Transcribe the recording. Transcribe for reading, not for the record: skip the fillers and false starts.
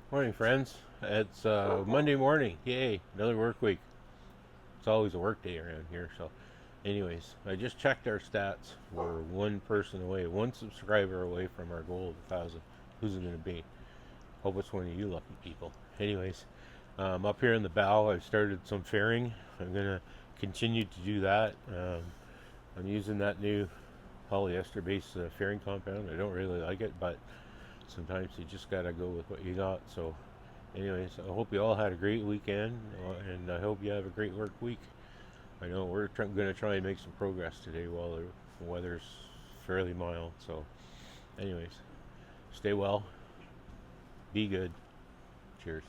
Morning, friends. It's Monday morning. Yay, another work week. It's always a work day around here. So, anyways, I just checked our stats. We're one person away, one subscriber away from our goal of 1,000. Who's it going to be? Hope it's one of you lucky people. Anyways, up here in the bow, I've started some fairing. I'm going to continue to do that. I'm using that new polyester based fairing compound. I don't really like it, but sometimes you just got to go with what you got. So, anyways, I hope you all had a great weekend, and I hope you have a great work week. I know we're going to try and make some progress today while the weather's fairly mild. So, anyways, stay well, be good. Cheers.